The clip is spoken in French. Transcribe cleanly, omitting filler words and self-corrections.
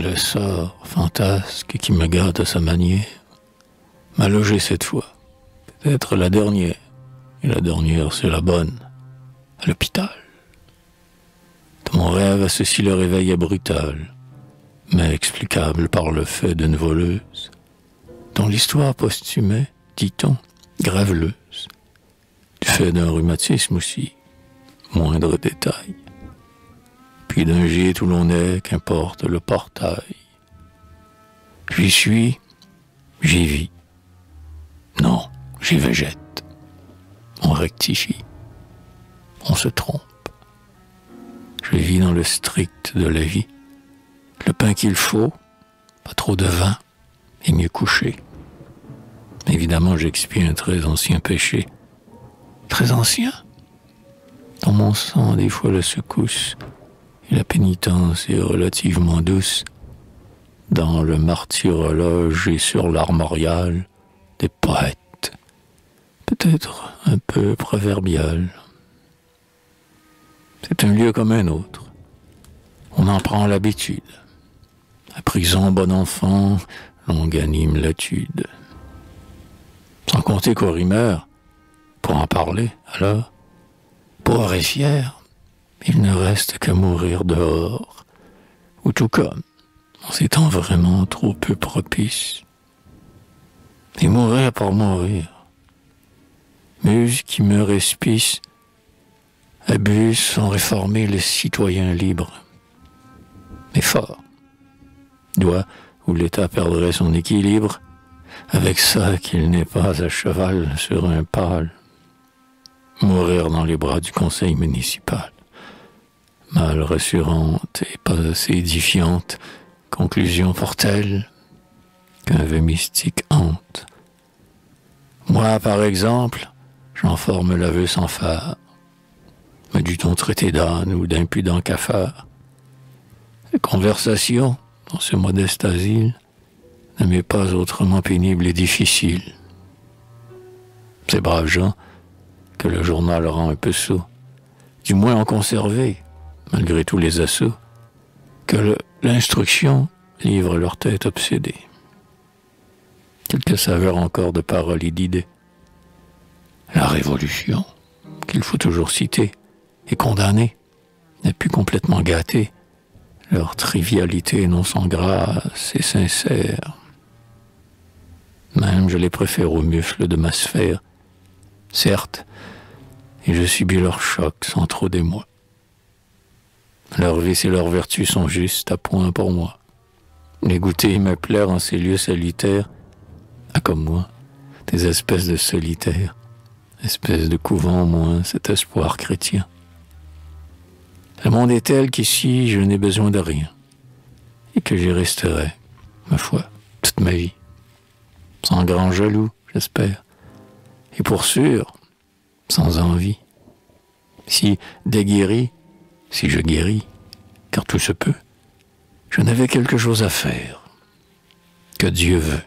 le sort fantasque qui me gâte à sa manière, m'a logé cette fois, peut-être la dernière, et la dernière c'est la bonne, à l'hôpital. De mon rêve, ceci le réveil est brutal, mais explicable par le fait d'une voleuse, dont l'histoire posthume, dit-on, graveleuse, du fait d'un rhumatisme aussi, moindre détail, puis d'un gîte où l'on est, qu'importe le portail. J'y suis, j'y vis. Non, j'y végète. On rectifie. On se trompe. Je vis dans le strict de la vie. Le pain qu'il faut, pas trop de vin, et mieux couché. Évidemment, j'expie un très ancien péché. Très ancien? Dans mon sang, des fois la secousse, et la pénitence est relativement douce. Dans le martyrologe et sur l'armorial des poètes, peut-être un peu proverbial. C'est un lieu comme un autre. On en prend l'habitude. La prison, bon enfant, longanime l'étude. Sans compter qu'au rimeur, pour en parler, alors, pauvre et fier, il ne reste qu'à mourir dehors, ou tout comme, en ces temps vraiment trop peu propices. Et mourir pour mourir. Muse qui me respice, abuse sans réformer les citoyens libres. Mais fort, doigt où l'État perdrait son équilibre, avec ça qu'il n'est pas à cheval sur un pâle. Mourir dans les bras du conseil municipal. Mal rassurante et pas assez édifiante, conclusion porte-t-elle qu'un vœu mystique hante. Moi, par exemple, j'en forme l'aveu sans phare. Me dut-on traiter d'âne ou d'impudent cafard? La conversation, dans ce modeste asile, ne m'est pas autrement pénible et difficile. Ces braves gens, que le journal rend un peu sot, du moins en conservé, malgré tous les assauts, que l'instruction livre leur tête obsédée. Quelques saveurs encore de paroles et d'idées. La Révolution, qu'il faut toujours citer, et condamner, n'est plus complètement gâtée. Leur trivialité non sans grâce et sincère. Même je les préfère aux mufles de ma sphère, certes, et je subis leur choc sans trop d'émoi. Leurs vices et leurs vertus sont justes à point pour moi. Les goûter et me plaire en ces lieux solitaires, a comme moi, des espèces de solitaires, espèces de couvent au moins, cet espoir chrétien. Le monde est tel qu'ici je n'ai besoin de rien, et que j'y resterai, ma foi, toute ma vie, sans grand jaloux, j'espère, et pour sûr, sans envie. Si déguéri, si je guéris, car tout se peut, je n'avais quelque chose à faire, que Dieu veut.